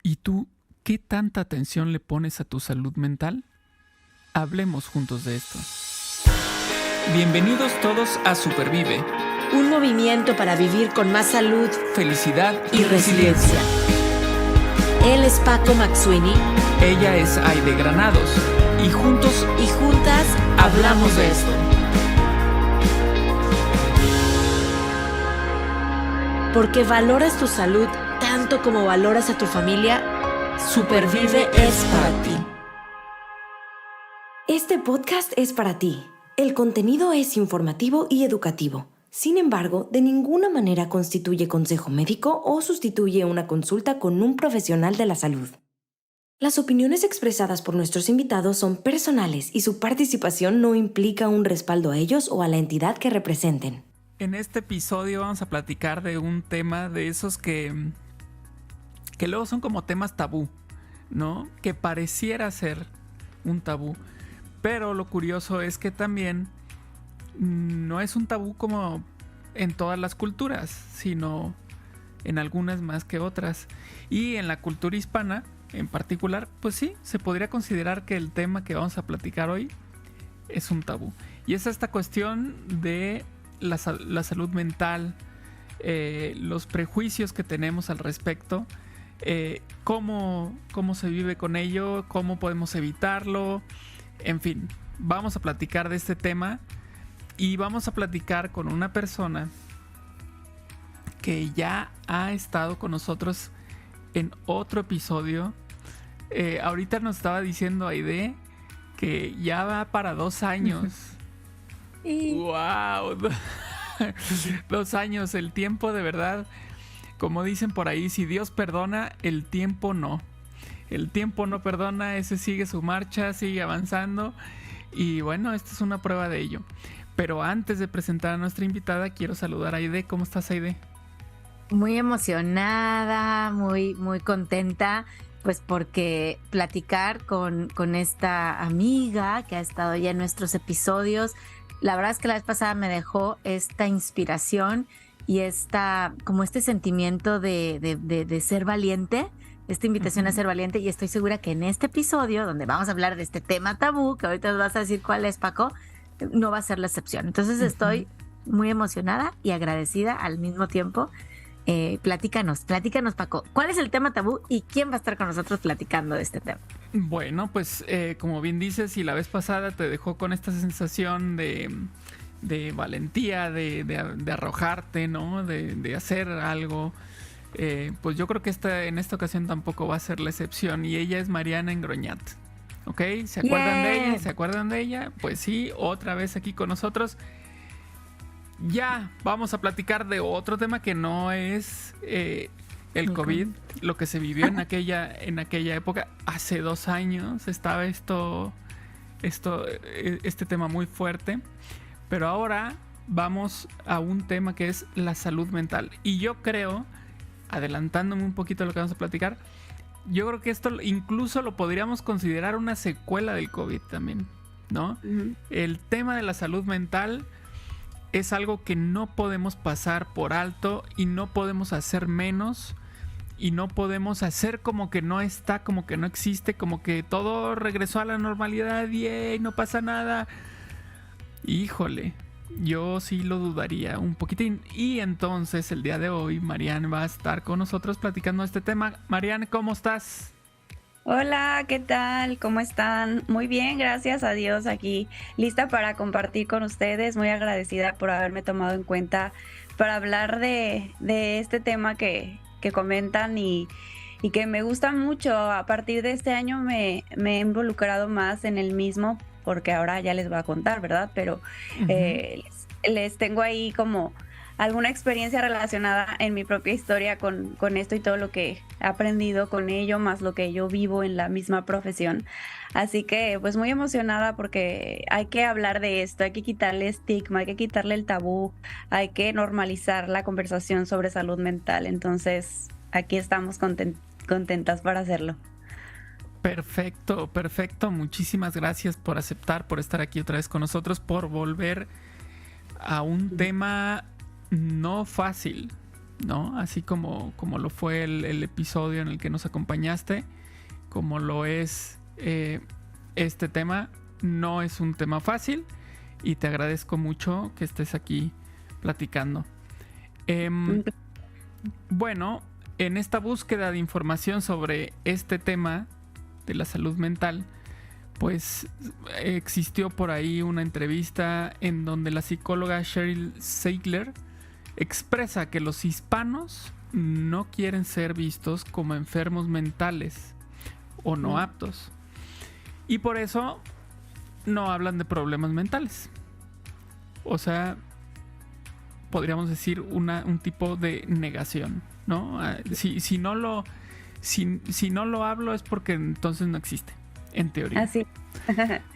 ¿Y tú qué tanta atención le pones a tu salud mental? Hablemos juntos de esto. Bienvenidos todos a Supervive. Un movimiento para vivir con más salud, Felicidad y resiliencia. Él es Paco McSweeney. Ella es Aide Granados. Y juntos y juntas hablamos de esto. Porque valoras tu salud tanto como valoras a tu familia, Supervive es para ti. Este podcast es para ti. El contenido es informativo y educativo. Sin embargo, de ninguna manera constituye consejo médico o sustituye una consulta con un profesional de la salud. Las opiniones expresadas por nuestros invitados son personales y su participación no implica un respaldo a ellos o a la entidad que representen. En este episodio vamos a platicar de un tema de esos que luego son como temas tabú, ¿no? Que pareciera ser un tabú. Pero lo curioso es que también no es un tabú como en todas las culturas, sino en algunas más que otras. Y en la cultura hispana, en particular, pues sí, se podría considerar que el tema que vamos a platicar hoy es un tabú. Y es esta cuestión de la salud mental, los prejuicios que tenemos al respecto, cómo se vive con ello, cómo podemos evitarlo. En fin, vamos a platicar de este tema y vamos a platicar con una persona que ya ha estado con nosotros en otro episodio. Ahorita nos estaba diciendo Aide que ya va para 2 años. ¡Wow! 2 años, el tiempo de verdad. Como dicen por ahí, si Dios perdona, el tiempo no. El tiempo no perdona, ese sigue su marcha, sigue avanzando. Y bueno, esta es una prueba de ello. Pero antes de presentar a nuestra invitada, quiero saludar a Aide. ¿Cómo estás, Aide? Muy emocionada, muy contenta, pues porque platicar con esta amiga que ha estado ya en nuestros episodios. La verdad es que la vez pasada me dejó esta inspiración y como este sentimiento de ser valiente, esta invitación a ser valiente, y estoy segura que en este episodio, donde vamos a hablar de este tema tabú, que ahorita nos vas a decir cuál es, Paco, no va a ser la excepción. Entonces estoy muy emocionada y agradecida al mismo tiempo. Platícanos, Paco, ¿cuál es el tema tabú y quién va a estar con nosotros platicando de este tema? Bueno, pues como bien dices, y la vez pasada te dejó con esta sensación de valentía, de arrojarte, ¿no? De hacer algo. Pues yo creo que en esta ocasión tampoco va a ser la excepción, y ella es Mariana Engroñat. ¿Ok? ¿Se acuerdan de ella? ¿Se acuerdan de ella? Pues sí, otra vez aquí con nosotros. Ya vamos a platicar de otro tema que no es el COVID, lo que se vivió en aquella época. Hace 2 años estaba este tema muy fuerte, pero ahora vamos a un tema que es la salud mental. Y yo creo, adelantándome un poquito de lo que vamos a platicar, yo creo que esto incluso lo podríamos considerar una secuela del COVID también, ¿no? Uh-huh. El tema de la salud mental es algo que no podemos pasar por alto y no podemos hacer menos y no podemos hacer como que no está, como que no existe, como que todo regresó a la normalidad y no pasa nada. Híjole, yo sí lo dudaría un poquitín. Y entonces el día de hoy Marianne va a estar con nosotros platicando este tema. Marianne, ¿cómo estás? Hola, ¿qué tal? ¿Cómo están? Muy bien, gracias a Dios, aquí lista para compartir con ustedes, muy agradecida por haberme tomado en cuenta para hablar de este tema que comentan y que me gusta mucho. A partir de este año me he involucrado más en el mismo, porque ahora ya les voy a contar, ¿verdad? Pero les tengo ahí como alguna experiencia relacionada en mi propia historia con esto y todo lo que he aprendido con ello, más lo que yo vivo en la misma profesión. Así que pues muy emocionada porque hay que hablar de esto, hay que quitarle estigma, hay que quitarle el tabú, hay que normalizar la conversación sobre salud mental. Entonces aquí estamos contentas para hacerlo. Perfecto. Muchísimas gracias por aceptar, por estar aquí otra vez con nosotros, por volver a un tema no fácil, ¿no? Así como lo fue el episodio en el que nos acompañaste, como lo es este tema. No es un tema fácil y te agradezco mucho que estés aquí platicando. Bueno, en esta búsqueda de información sobre este tema de la salud mental, pues existió por ahí una entrevista en donde la psicóloga Sheryl Sandler expresa que los hispanos no quieren ser vistos como enfermos mentales o no aptos, y por eso no hablan de problemas mentales. O sea, podríamos decir un tipo de negación, ¿no? Si no lo hablo es porque entonces no existe, en teoría. Así.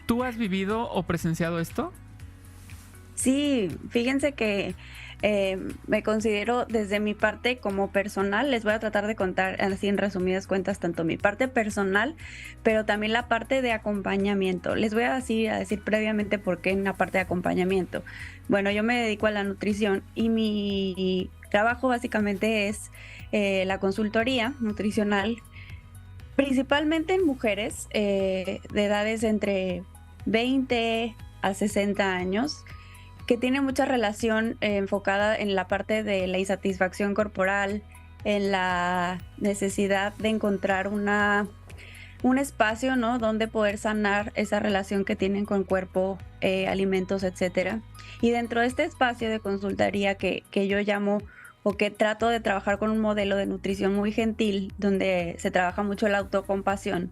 ¿Tú has vivido o presenciado esto? Sí, fíjense que me considero desde mi parte como personal, les voy a tratar de contar así en resumidas cuentas tanto mi parte personal, pero también la parte de acompañamiento. Les voy a decir previamente por qué en la parte de acompañamiento. Bueno, yo me dedico a la nutrición y mi trabajo básicamente es la consultoría nutricional, principalmente en mujeres de edades entre 20 a 60 años, que tiene mucha relación enfocada en la parte de la insatisfacción corporal, en la necesidad de encontrar un espacio, ¿no?, donde poder sanar esa relación que tienen con cuerpo, alimentos, etcétera. Y dentro de este espacio de consultoría que yo llamo, o que trato de trabajar con un modelo de nutrición muy gentil, donde se trabaja mucho la autocompasión,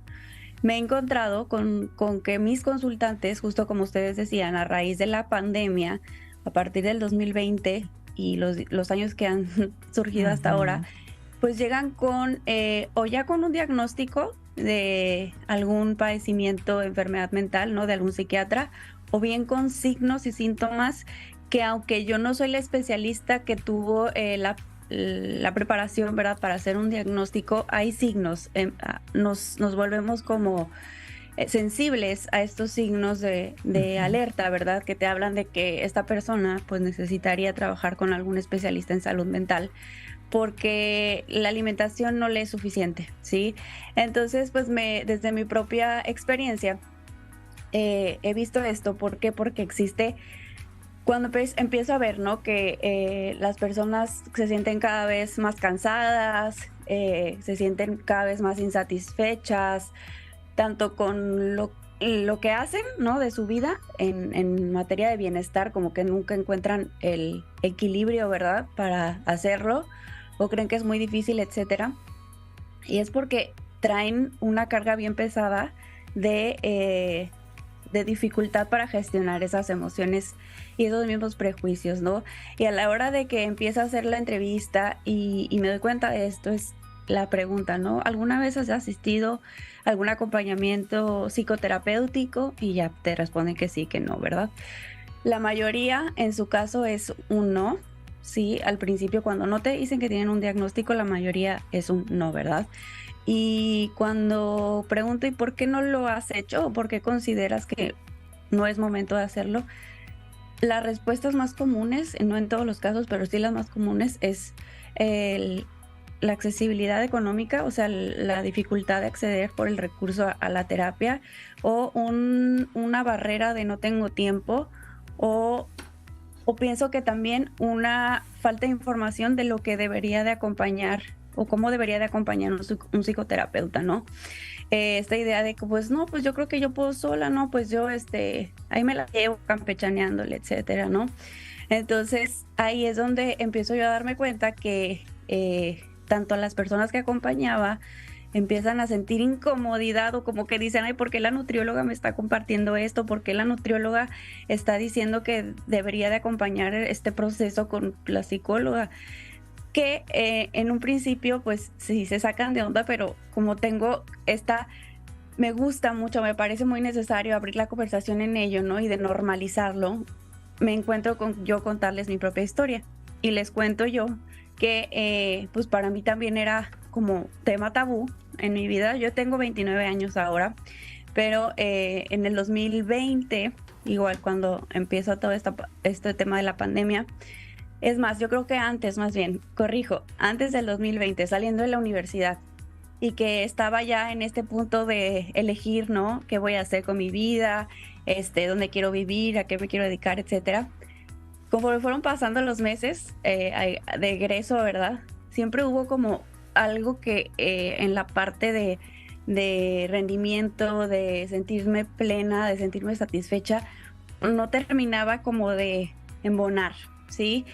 me he encontrado con que mis consultantes, justo como ustedes decían, a raíz de la pandemia, a partir del 2020 y los años que han surgido hasta ahora, pues llegan con o ya con un diagnóstico de algún padecimiento, enfermedad mental, ¿no?, de algún psiquiatra, o bien con signos y síntomas que, aunque yo no soy la especialista que tuvo la preparación, ¿verdad?, para hacer un diagnóstico, hay signos, nos volvemos como sensibles a estos signos de alerta, ¿verdad?, que te hablan de que esta persona pues necesitaría trabajar con algún especialista en salud mental, porque la alimentación no le es suficiente, ¿sí? Entonces, pues desde mi propia experiencia he visto esto. ¿Por qué? Porque existe, cuando empiezo a ver, ¿no?, que las personas se sienten cada vez más cansadas, se sienten cada vez más insatisfechas, tanto con lo que hacen, ¿no?, de su vida en materia de bienestar, como que nunca encuentran el equilibrio, ¿verdad?, para hacerlo, o creen que es muy difícil, etcétera. Y es porque traen una carga bien pesada de dificultad para gestionar esas emociones y esos mismos prejuicios, ¿no? Y a la hora de que empiezo a hacer la entrevista y me doy cuenta de esto, es la pregunta, ¿no? ¿Alguna vez has asistido a algún acompañamiento psicoterapéutico? Y ya te responden que sí, que no, ¿verdad? La mayoría, en su caso, es un no. Sí, al principio, cuando no te dicen que tienen un diagnóstico, la mayoría es un no, ¿verdad? Y cuando pregunto, ¿y por qué no lo has hecho? ¿O por qué consideras que no es momento de hacerlo? Las respuestas más comunes, no en todos los casos, pero sí las más comunes, es la accesibilidad económica, o sea, la dificultad de acceder por el recurso a la terapia, o una barrera de no tengo tiempo, o pienso que también una falta de información de lo que debería de acompañar o cómo debería de acompañar un psicoterapeuta, ¿no? Esta idea de que, pues, no, pues yo creo que yo puedo sola, ¿no? Pues yo, ahí me la llevo campechaneándole, etcétera, ¿no? Entonces, ahí es donde empiezo yo a darme cuenta que tanto las personas que acompañaba empiezan a sentir incomodidad, o como que dicen, ay, ¿por qué la nutrióloga me está compartiendo esto? ¿Por qué la nutrióloga está diciendo que debería de acompañar este proceso con la psicóloga? Que en un principio pues sí se sacan de onda, pero como tengo me gusta mucho, me parece muy necesario abrir la conversación en ello, ¿no? Y de normalizarlo, me encuentro con yo contarles mi propia historia. Y les cuento yo que pues para mí también era como tema tabú en mi vida. Yo tengo 29 años ahora, pero en el 2020, igual cuando empieza todo este tema de la pandemia, Es más, yo creo que antes, más bien, corrijo, antes del 2020, saliendo de la universidad, y que estaba ya en este punto de elegir, ¿no? ¿Qué voy a hacer con mi vida? Dónde quiero vivir, a qué me quiero dedicar, etcétera. Conforme fueron pasando los meses de egreso, ¿verdad? Siempre hubo como algo que en la parte de rendimiento, de sentirme plena, de sentirme satisfecha, no terminaba como de embonar, ¿sí?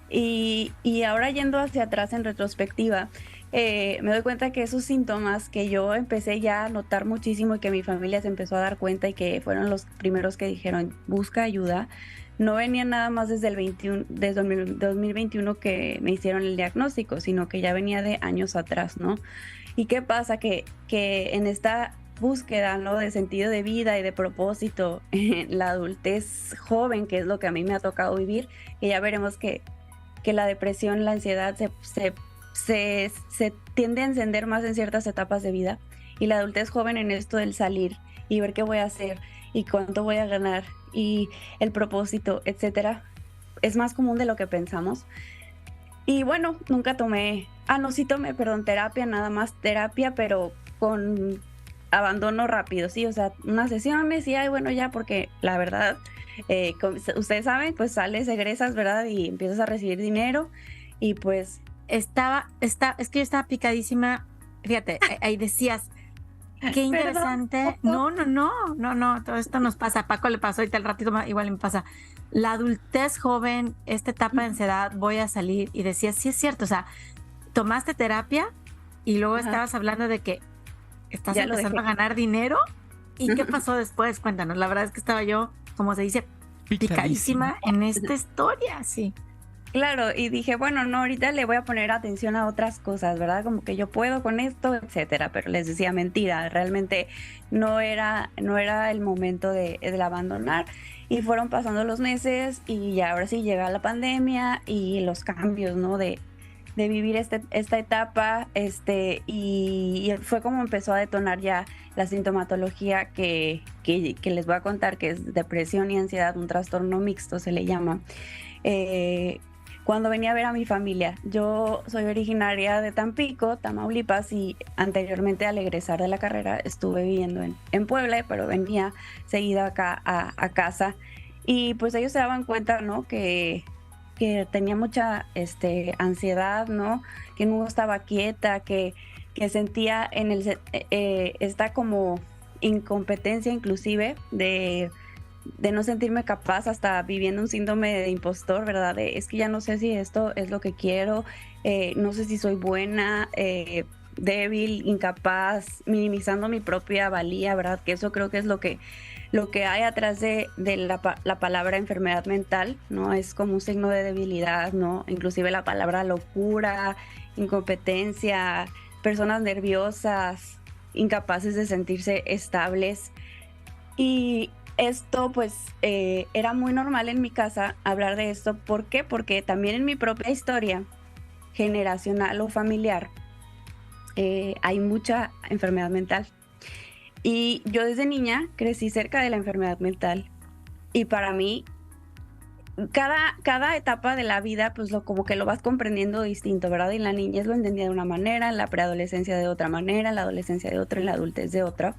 Y ahora yendo hacia atrás en retrospectiva, me doy cuenta que esos síntomas que yo empecé ya a notar muchísimo y que mi familia se empezó a dar cuenta y que fueron los primeros que dijeron, busca ayuda, no venían nada más desde desde 2021 que me hicieron el diagnóstico, sino que ya venía de años atrás, ¿no? ¿Y qué pasa? Que en esta búsqueda, ¿no? De sentido de vida y de propósito en la adultez joven, que es lo que a mí me ha tocado vivir, que ya veremos que la depresión, la ansiedad se tiende a encender más en ciertas etapas de vida, y la adultez joven en esto del salir y ver qué voy a hacer y cuánto voy a ganar y el propósito, etcétera, es más común de lo que pensamos. Y bueno, nunca tomé, sí tomé, perdón, terapia, nada más terapia, pero con abandono rápido, sí, o sea, unas sesiones y bueno, ya, porque la verdad, ustedes saben, pues sales, egresas, ¿verdad? Y empiezas a recibir dinero y pues... es que yo estaba picadísima, fíjate, ahí decías, qué interesante. No, todo esto nos pasa, a Paco le pasó y tal ratito igual me pasa. La adultez joven, esta etapa de ansiedad, voy a salir, y decías, sí es cierto, o sea, tomaste terapia y luego estabas hablando de que estás empezando a ganar dinero. ¿Y qué pasó después? Cuéntanos. La verdad es que estaba yo, como se dice, picadísima en esta historia, sí. Claro, y dije, bueno, no, ahorita le voy a poner atención a otras cosas, ¿verdad? Como que yo puedo con esto, etcétera, pero les decía mentira, realmente no era el momento de abandonar. Y fueron pasando los meses y ya ahora sí llega la pandemia y los cambios, ¿no? De vivir esta etapa, y fue como empezó a detonar ya la sintomatología que les voy a contar, que es depresión y ansiedad, un trastorno mixto se le llama. Cuando venía a ver a mi familia, yo soy originaria de Tampico, Tamaulipas, y anteriormente al egresar de la carrera estuve viviendo en Puebla, pero venía seguido acá a casa, y pues ellos se daban cuenta, ¿no? Que tenía mucha ansiedad, ¿no? Que no estaba quieta, que sentía en esta como incompetencia inclusive de no sentirme capaz, hasta viviendo un síndrome de impostor, ¿verdad? Es que ya no sé si esto es lo que quiero, no sé si soy buena, débil, incapaz, minimizando mi propia valía, ¿verdad? Que eso creo que es lo que hay atrás de la palabra enfermedad mental, ¿no? Es como un signo de debilidad, ¿no? Inclusive la palabra locura, incompetencia, personas nerviosas, incapaces de sentirse estables. Y esto pues era muy normal en mi casa hablar de esto. ¿Por qué? Porque también en mi propia historia generacional o familiar hay mucha enfermedad mental. Y yo desde niña crecí cerca de la enfermedad mental, y para mí cada etapa de la vida pues como que lo vas comprendiendo distinto, ¿verdad? Y en la niñez lo entendía de una manera, en la preadolescencia de otra manera, en la adolescencia de otra, en la adultez de otra,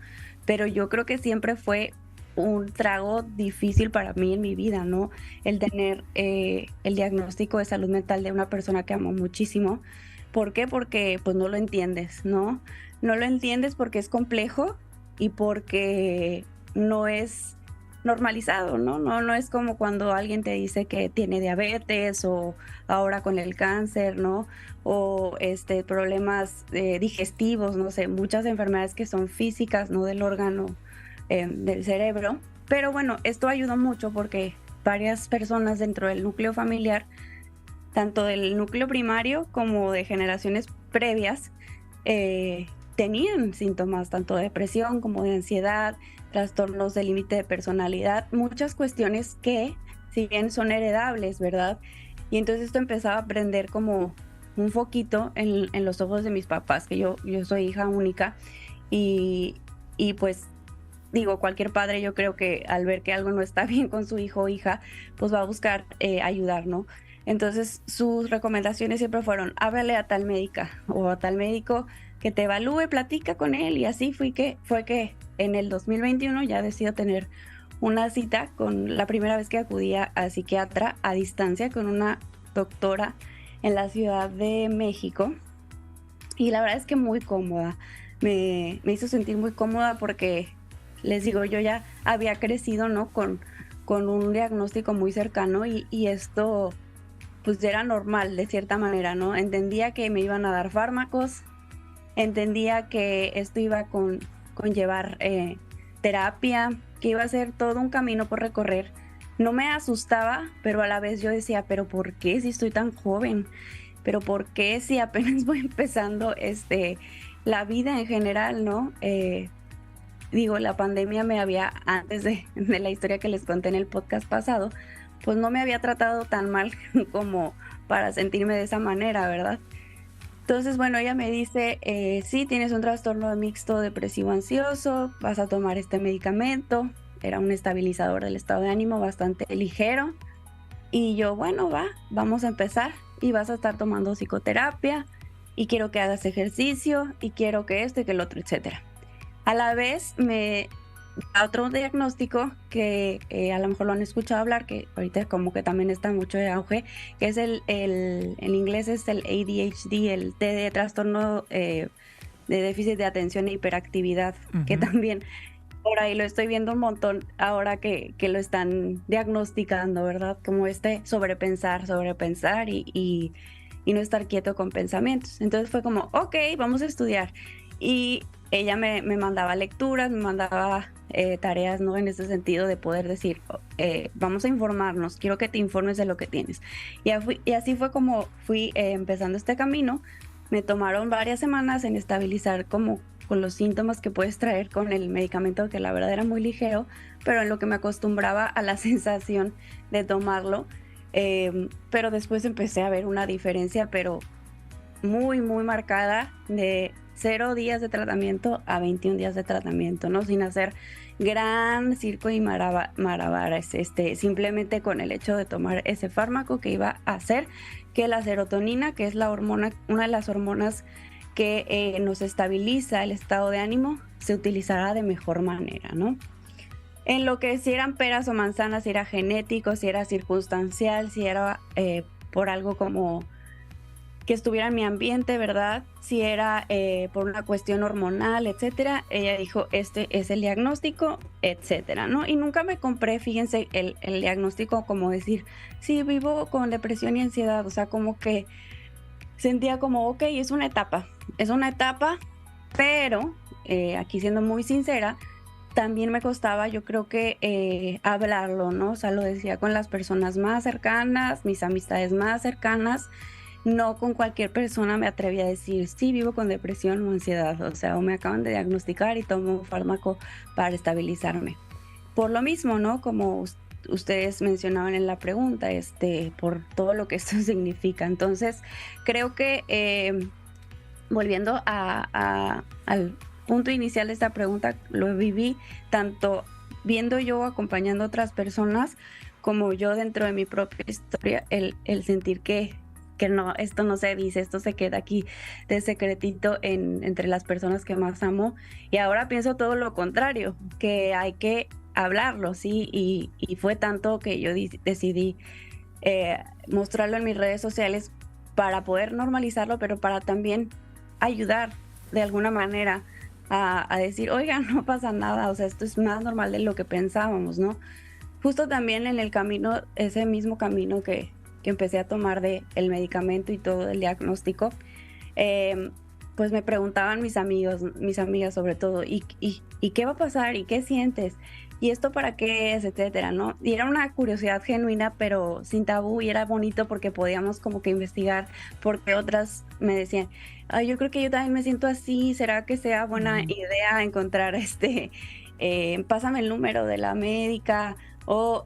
pero yo creo que siempre fue un trago difícil para mí en mi vida, ¿no? El tener el diagnóstico de salud mental de una persona que amo muchísimo. ¿Por qué? Porque pues no lo entiendes, ¿no? No lo entiendes porque es complejo y porque no es normalizado, ¿no? No es como cuando alguien te dice que tiene diabetes, o ahora con el cáncer, ¿no? O problemas digestivos, no sé, muchas enfermedades que son físicas, ¿no? Del órgano del cerebro. Pero bueno, esto ayudó mucho porque varias personas dentro del núcleo familiar, tanto del núcleo primario como de generaciones previas, tenían síntomas tanto de depresión como de ansiedad, trastornos de límite de personalidad, muchas cuestiones que si bien son heredables, ¿verdad? Y entonces esto empezaba a prender como un foquito en los ojos de mis papás, que yo soy hija única, y pues digo, cualquier padre yo creo que al ver que algo no está bien con su hijo o hija, pues va a buscar ayudar, ¿no? Entonces sus recomendaciones siempre fueron, háblale a tal médica o a tal médico que te evalúe, platica con él, y así fue que en el 2021 ya decido tener una cita con la primera vez que acudía a psiquiatra a distancia con una doctora en la Ciudad de México, y la verdad es que muy cómoda, me hizo sentir muy cómoda porque les digo, yo ya había crecido, ¿no? Con un diagnóstico muy cercano y esto pues era normal de cierta manera, ¿no? Entendía que me iban a dar fármacos, entendía que esto iba con llevar terapia, que iba a ser todo un camino por recorrer. No me asustaba, pero a la vez yo decía, ¿pero por qué si estoy tan joven? ¿Pero por qué si apenas voy empezando la vida en general, ¿no? Digo, la pandemia me había, antes de la historia que les conté en el podcast pasado, pues no me había tratado tan mal como para sentirme de esa manera, ¿verdad? Entonces, bueno, ella me dice, sí, tienes un trastorno mixto depresivo ansioso, vas a tomar este medicamento, era un estabilizador del estado de ánimo bastante ligero, y yo, bueno, vamos a empezar, y vas a estar tomando psicoterapia, y quiero que hagas ejercicio, y quiero que esto y que el otro, etcétera. A la vez me da otro diagnóstico que a lo mejor lo han escuchado hablar, que ahorita como que también está mucho de auge, que es en inglés es el ADHD, el T de trastorno de déficit de atención e hiperactividad, que también por ahí lo estoy viendo un montón ahora que lo están diagnosticando, ¿verdad? Como sobrepensar y no estar quieto con pensamientos. Entonces fue como, ok, vamos a estudiar. Y ella me mandaba lecturas, me mandaba tareas, ¿no? En ese sentido de poder decir, vamos a informarnos, quiero que te informes de lo que tienes. Y así fue como fui empezando este camino. Me tomaron varias semanas en estabilizar como con los síntomas que puedes traer con el medicamento, que la verdad era muy ligero, pero en lo que me acostumbraba a la sensación de tomarlo. Pero después empecé a ver una diferencia, pero muy, muy marcada, de 0 días de tratamiento a 21 días de tratamiento, ¿no? Sin hacer gran circo y malabares, simplemente con el hecho de tomar ese fármaco que iba a hacer que la serotonina, que es la hormona, una de las hormonas que nos estabiliza el estado de ánimo, se utilizará de mejor manera, ¿no? En lo que si eran peras o manzanas, si era genético, si era circunstancial, si era por algo como que estuviera en mi ambiente, ¿verdad? Si era por una cuestión hormonal, etcétera. Ella dijo, este es el diagnóstico, etcétera, ¿no? Y nunca me compré, fíjense, el diagnóstico como decir, sí, vivo con depresión y ansiedad. O sea, como que sentía como, ok, es una etapa, pero aquí siendo muy sincera, también me costaba, yo creo que hablarlo, ¿no? O sea, lo decía con las personas más cercanas, mis amistades más cercanas. No con cualquier persona me atreví a decir, sí, vivo con depresión o ansiedad, o sea, o me acaban de diagnosticar y tomo un fármaco para estabilizarme. Por lo mismo, ¿no? Como ustedes mencionaban en la pregunta, por todo lo que esto significa. Entonces, creo que volviendo al punto inicial de esta pregunta, lo viví tanto viendo yo acompañando a otras personas, como yo dentro de mi propia historia, el sentir que no, esto no se dice, esto se queda aquí de secretito entre las personas que más amo. Y ahora pienso todo lo contrario, que hay que hablarlo, ¿sí? Y fue tanto que yo decidí mostrarlo en mis redes sociales para poder normalizarlo, pero para también ayudar de alguna manera a decir, oigan, no pasa nada, o sea, esto es más normal de lo que pensábamos, ¿no? Justo también en el camino, ese mismo camino que empecé a tomar el medicamento y todo el diagnóstico, pues me preguntaban mis amigos, mis amigas sobre todo, ¿y qué va a pasar? ¿Y qué sientes? ¿Y esto para qué es? Etcétera, ¿no? Y era una curiosidad genuina, pero sin tabú, y era bonito porque podíamos como que investigar, porque otras me decían, ay, yo creo que yo también me siento así, ¿será que sea buena idea encontrar pásame el número de la médica? O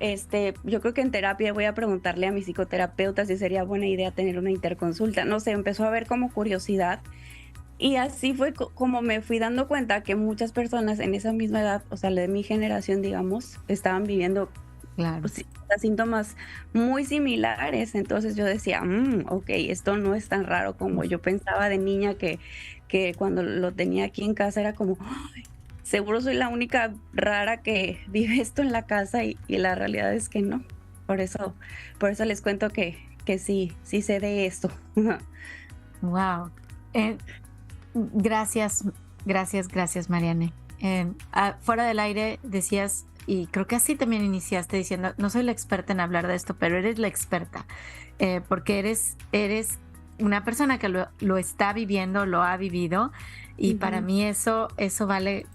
yo creo que en terapia voy a preguntarle a mi psicoterapeuta si sería buena idea tener una interconsulta. No sé, empezó a haber como curiosidad. Y así fue como me fui dando cuenta que muchas personas en esa misma edad, o sea, de mi generación, digamos, estaban viviendo Claro. pues, sí, síntomas muy similares. Entonces yo decía, ok, esto no es tan raro como yo pensaba de niña que cuando lo tenía aquí en casa era como, "Ay, seguro soy la única rara que vive esto en la casa y la realidad es que no. Por eso les cuento que sí, sí sé de esto. Wow. Gracias, gracias, Mariane. Fuera del aire decías, y creo que así también iniciaste diciendo, no soy la experta en hablar de esto, pero eres la experta, porque eres una persona que lo está viviendo, lo ha vivido, y para Ujú. mí eso vale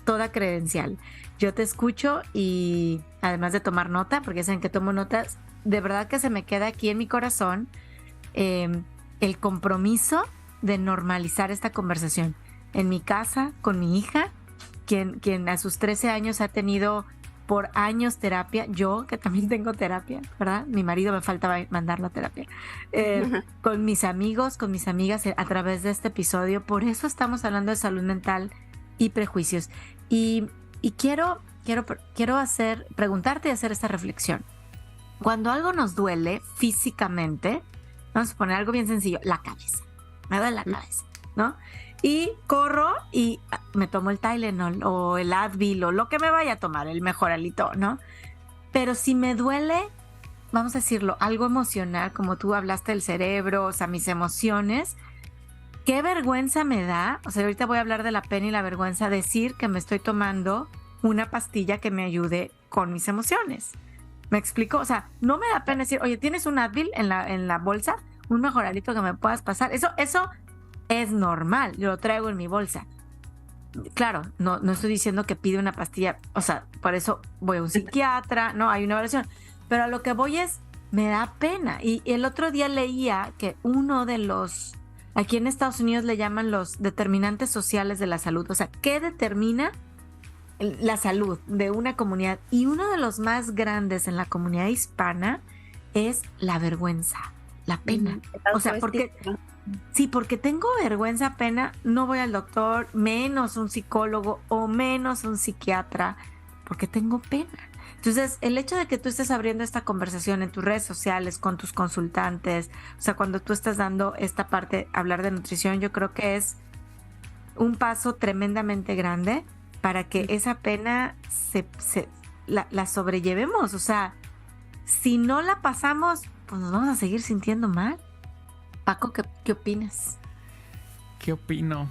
toda credencial. Yo te escucho y además de tomar nota, porque saben que tomo notas, de verdad que se me queda aquí en mi corazón eh, el compromiso de normalizar esta conversación. En mi casa, con mi hija, quien a sus 13 años ha tenido por años terapia, yo que también tengo terapia, ¿verdad? Mi marido me faltaba mandarlo a terapia. Con mis amigos, con mis amigas a través de este episodio. Por eso estamos hablando de salud mental y prejuicios. Y quiero preguntarte y hacer esta reflexión. Cuando algo nos duele físicamente, vamos a poner algo bien sencillo, la cabeza. Me duele la cabeza, ¿no? Y corro y me tomo el Tylenol o el Advil o lo que me vaya a tomar, el Mejoralito, ¿no? Pero si me duele, vamos a decirlo, algo emocional, como tú hablaste del cerebro, o sea, mis emociones, qué vergüenza me da, o sea, ahorita voy a hablar de la pena y la vergüenza, decir que me estoy tomando una pastilla que me ayude con mis emociones. ¿Me explico? O sea, no me da pena decir, oye, ¿tienes un Advil en la bolsa? Un mejoralito que me puedas pasar. Eso es normal, yo lo traigo en mi bolsa. Claro, no estoy diciendo que pide una pastilla, o sea, por eso voy a un psiquiatra, no, hay una evaluación. Pero a lo que voy es, me da pena. Y el otro día leía que uno de los, aquí en Estados Unidos le llaman los determinantes sociales de la salud, o sea, ¿qué determina la salud de una comunidad? Y uno de los más grandes en la comunidad hispana es la vergüenza, la pena. O sea, porque sí, porque tengo vergüenza, pena, no voy al doctor, menos un psicólogo o menos un psiquiatra, porque tengo pena. Entonces, el hecho de que tú estés abriendo esta conversación en tus redes sociales, con tus consultantes, o sea, cuando tú estás dando esta parte, hablar de nutrición, yo creo que es un paso tremendamente grande para que esa pena la sobrellevemos. O sea, si no la pasamos, pues nos vamos a seguir sintiendo mal. Paco, ¿qué opinas? ¿Qué opino?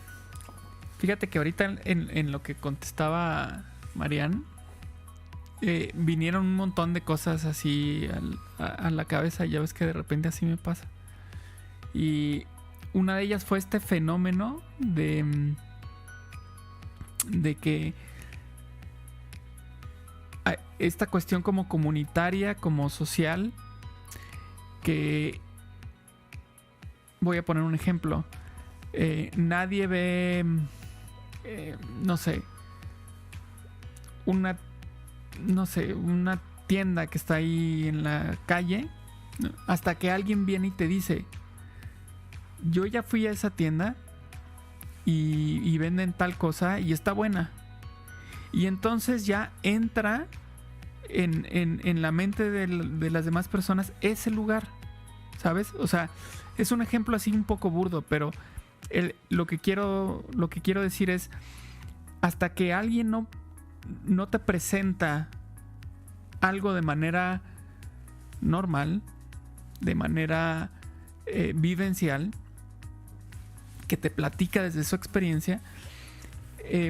Fíjate que ahorita en lo que contestaba Marian, vinieron un montón de cosas así a la cabeza. Ya ves que de repente así me pasa. Y una de ellas fue este fenómeno de que esta cuestión como comunitaria, como social, que voy a poner un ejemplo. Nadie ve, no sé, una tienda que está ahí en la calle, ¿no? Hasta que alguien viene y te dice, yo ya fui a esa tienda y venden tal cosa y está buena. Y entonces ya entra en la mente de las demás personas ese lugar, ¿sabes? O sea, es un ejemplo así un poco burdo, pero lo que quiero decir es, hasta que alguien no te presenta algo de manera normal, de manera vivencial, que te platica desde su experiencia,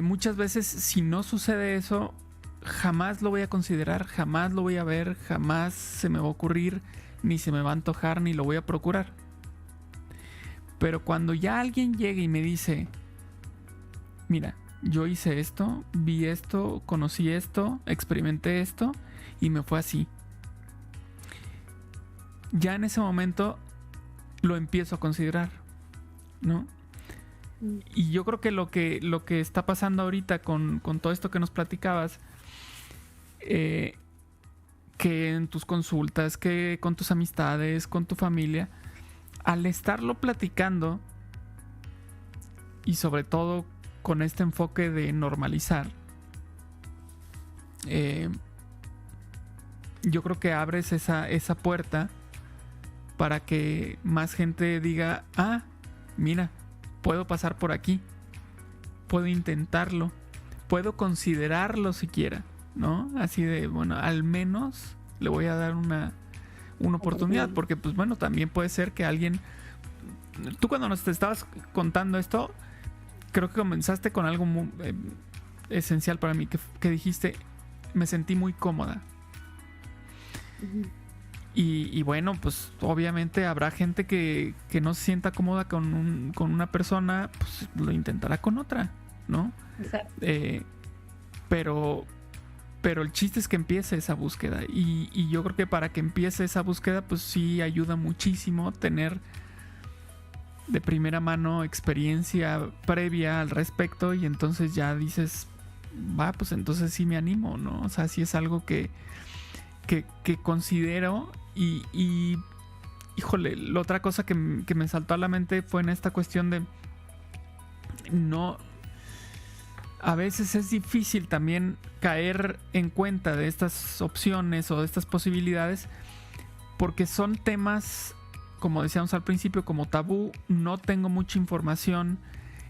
muchas veces si no sucede eso, jamás lo voy a considerar, jamás lo voy a ver, jamás se me va a ocurrir, ni se me va a antojar, ni lo voy a procurar. Pero cuando ya alguien llega y me dice, mira, yo hice esto, vi esto, conocí esto, experimenté esto y me fue así, ya en ese momento lo empiezo a considerar, ¿no? Y yo creo que lo que está pasando ahorita con todo esto que nos platicabas, que en tus consultas, que con tus amistades, con tu familia, al estarlo platicando y sobre todo con este enfoque de normalizar, yo creo que abres esa puerta para que más gente diga, mira, puedo pasar por aquí, puedo intentarlo, puedo considerarlo siquiera, ¿no? Así de, bueno, al menos le voy a dar una oportunidad, porque pues bueno, también puede ser que alguien... Tú cuando nos te estabas contando esto, creo que comenzaste con algo muy esencial para mí, que dijiste, me sentí muy cómoda. Y bueno, pues obviamente habrá gente que no se sienta cómoda con una persona, pues lo intentará con otra, ¿no? Exacto. Pero el chiste es que empiece esa búsqueda. Y yo creo que para que empiece esa búsqueda, pues sí ayuda muchísimo tener de primera mano experiencia previa al respecto. Y entonces ya dices, pues entonces sí me animo, ¿no? O sea, sí es algo que considero. Y híjole, la otra cosa que me saltó a la mente fue en esta cuestión de no... A veces es difícil también caer en cuenta de estas opciones o de estas posibilidades, porque son temas, como decíamos al principio, como tabú. No tengo mucha información.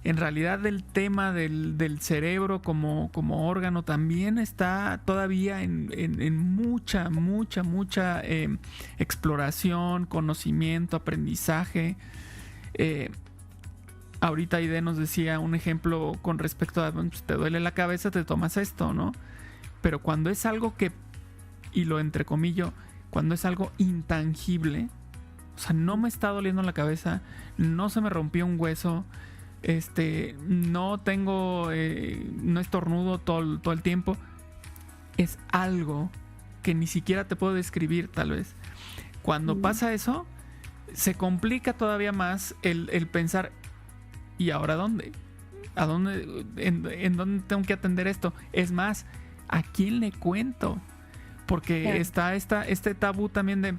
En realidad el tema del cerebro como órgano también está todavía en mucha exploración, conocimiento, aprendizaje. Ahorita Aide nos decía un ejemplo con respecto a, pues, te duele la cabeza, te tomas esto, ¿no? Pero cuando es algo que, y lo entrecomillo, cuando es algo intangible, o sea, no me está doliendo la cabeza, no se me rompió un hueso, no tengo, no estornudo todo el tiempo, es algo que ni siquiera te puedo describir, tal vez. Cuando pasa eso, se complica todavía más el pensar, ¿y ahora dónde? ¿A dónde? ¿En dónde tengo que atender esto? Es más, ¿a quién le cuento? Porque está este tabú también de...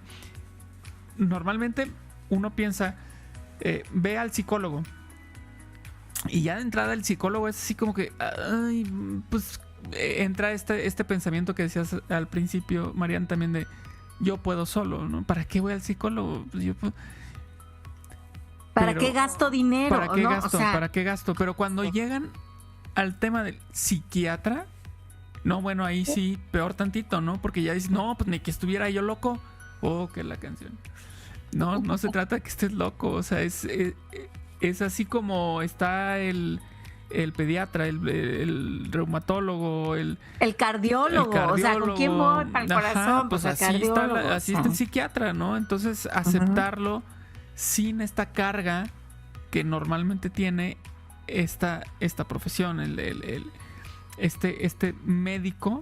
Normalmente uno piensa, ve al psicólogo. Y ya de entrada el psicólogo es así como que... pues entra este pensamiento que decías al principio, Marian, también de... Yo puedo solo, ¿no? ¿Para qué voy al psicólogo? ¿Para qué gasto dinero? ¿Para qué ¿no? gasto? O sea, ¿Para qué gasto? Pero cuando llegan al tema del psiquiatra, no, bueno, ahí sí, peor tantito, ¿no? Porque ya dices, no, pues ni que estuviera yo loco. Que la canción. No se trata de que estés loco, o sea, es así como está el pediatra, el reumatólogo, el cardiólogo, o sea, ¿con quién voy para el corazón? Pues así está el psiquiatra, ¿no? Entonces, aceptarlo sin esta carga que normalmente tiene esta profesión, este médico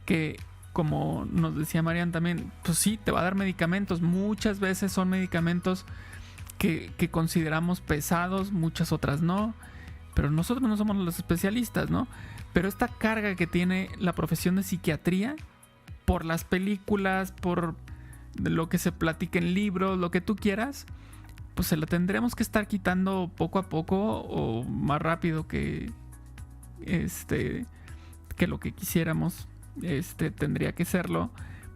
que, como nos decía Marian también, pues sí, te va a dar medicamentos. Muchas veces son medicamentos que consideramos pesados, muchas otras no, pero nosotros no somos los especialistas, ¿no? Pero esta carga que tiene la profesión de psiquiatría, por las películas, por lo que se platica en libros, lo que tú quieras, pues se la tendremos que estar quitando poco a poco o más rápido que lo que quisiéramos. Tendría que serlo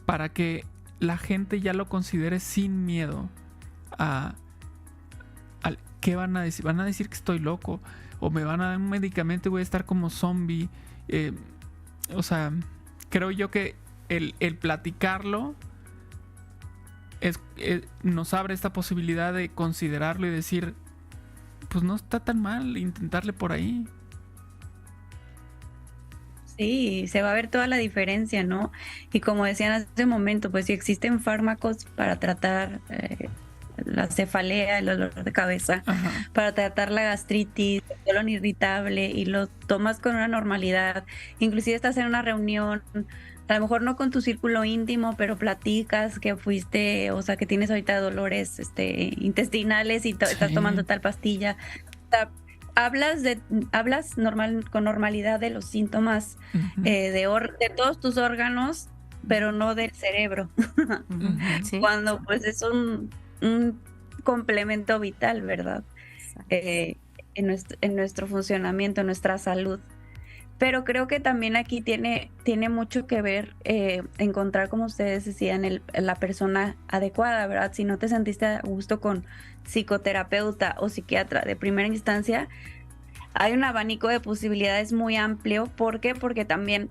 para que la gente ya lo considere sin miedo a ¿qué van a decir? Van a decir que estoy loco, o me van a dar un medicamento y voy a estar como zombie. O sea, creo yo que el platicarlo nos abre esta posibilidad de considerarlo y decir, pues no está tan mal intentarle por ahí. Sí, se va a ver toda la diferencia, ¿no? Y como decían hace un momento, pues si existen fármacos para tratar la cefalea, el dolor de cabeza, para tratar la gastritis, el colon irritable, y lo tomas con una normalidad, inclusive estás en una reunión, a lo mejor no con tu círculo íntimo, pero platicas que fuiste, o sea, que tienes ahorita dolores intestinales y estás tomando tal pastilla. O sea, hablas con normalidad de los síntomas de todos tus órganos, pero no del cerebro. ¿sí? Cuando pues es un complemento vital, ¿verdad? En nuestro funcionamiento, en nuestra salud. Pero creo que también aquí tiene mucho que ver encontrar, como ustedes decían, la persona adecuada, ¿verdad? Si no te sentiste a gusto con psicoterapeuta o psiquiatra de primera instancia, hay un abanico de posibilidades muy amplio. ¿Por qué? Porque también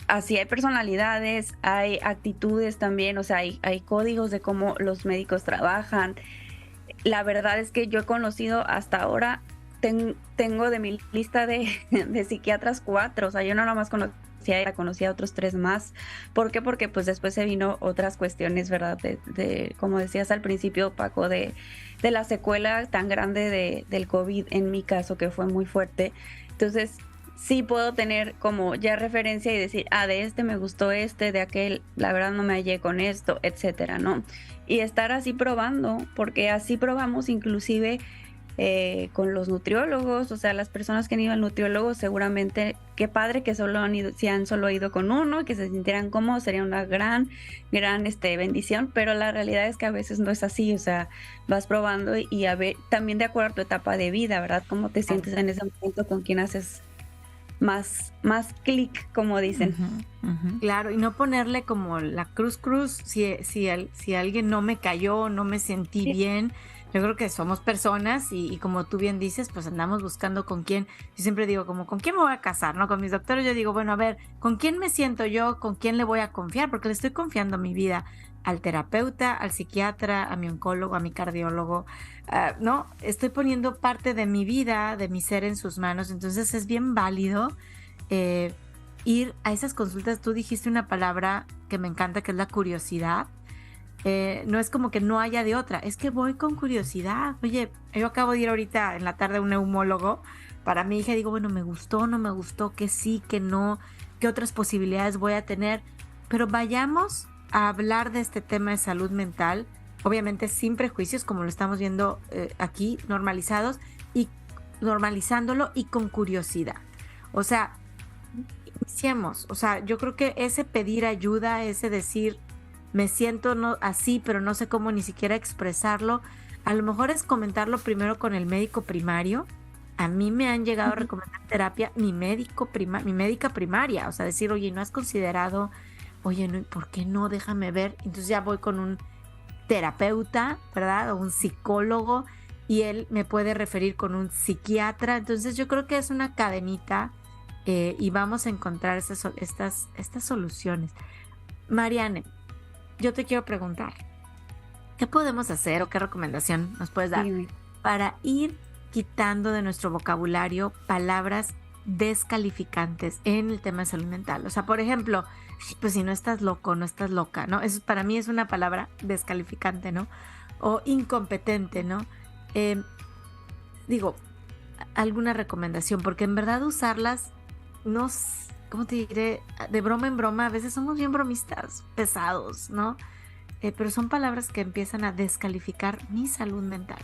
así hay personalidades, hay actitudes también, o sea, hay códigos de cómo los médicos trabajan. La verdad es que yo he conocido hasta ahora, tengo de mi lista de psiquiatras 4, o sea, yo no nomás conocía a otros 3 más. ¿Por qué? Porque pues después se vino otras cuestiones, ¿verdad? De como decías al principio, Paco, de la secuela tan grande del COVID, en mi caso, que fue muy fuerte. Entonces, sí puedo tener como ya referencia y decir, de este me gustó, de aquel, la verdad no me hallé con esto, etcétera, ¿no? Y estar así probando, porque así probamos inclusive con los nutriólogos, o sea, las personas que han ido al nutriólogo, seguramente, qué padre que si han solo ido con uno, que se sintieran cómodos, sería una gran bendición, pero la realidad es que a veces no es así, o sea, vas probando y a ver, también de acuerdo a tu etapa de vida, ¿verdad? Cómo te sientes en ese momento, con quién haces más clic, como dicen. Claro, y no ponerle como la cruz, si alguien no me cayó, no me sentí bien. Yo creo que somos personas y como tú bien dices, pues andamos buscando con quién. Yo siempre digo, como, ¿con quién me voy a casar? ¿No? Con mis doctores yo digo, bueno, a ver, ¿con quién me siento yo? ¿Con quién le voy a confiar? Porque le estoy confiando mi vida al terapeuta, al psiquiatra, a mi oncólogo, a mi cardiólogo. No, estoy poniendo parte de mi vida, de mi ser en sus manos. Entonces es bien válido ir a esas consultas. Tú dijiste una palabra que me encanta, que es la curiosidad. No es como que no haya de otra, es que voy con curiosidad. Oye, yo acabo de ir ahorita en la tarde a un neumólogo para mi hija, digo, bueno, me gustó, no me gustó, que sí, que no, qué otras posibilidades voy a tener, pero vayamos a hablar de este tema de salud mental, obviamente sin prejuicios, como lo estamos viendo aquí, normalizándolo y con curiosidad. O sea, iniciemos, o sea, yo creo que ese pedir ayuda, ese decir, me siento así, pero no sé cómo ni siquiera expresarlo. A lo mejor es comentarlo primero con el médico primario. A mí me han llegado a recomendar terapia mi médica primaria. O sea, decir, oye, ¿no has considerado? Oye, no, ¿por qué no? Déjame ver. Entonces ya voy con un terapeuta, ¿verdad? O un psicólogo y él me puede referir con un psiquiatra. Entonces yo creo que es una cadenita y vamos a encontrar estas soluciones. Mariane, yo te quiero preguntar, ¿qué podemos hacer o qué recomendación nos puedes dar para ir quitando de nuestro vocabulario palabras descalificantes en el tema de salud mental? O sea, por ejemplo, pues si no estás loco, no estás loca, ¿no? Eso para mí es una palabra descalificante, ¿no? O incompetente, ¿no? Digo, alguna recomendación, porque en verdad usarlas, no sé, ¿cómo te diré? De broma en broma, a veces somos bien bromistas, pesados, ¿no? Pero son palabras que empiezan a descalificar mi salud mental.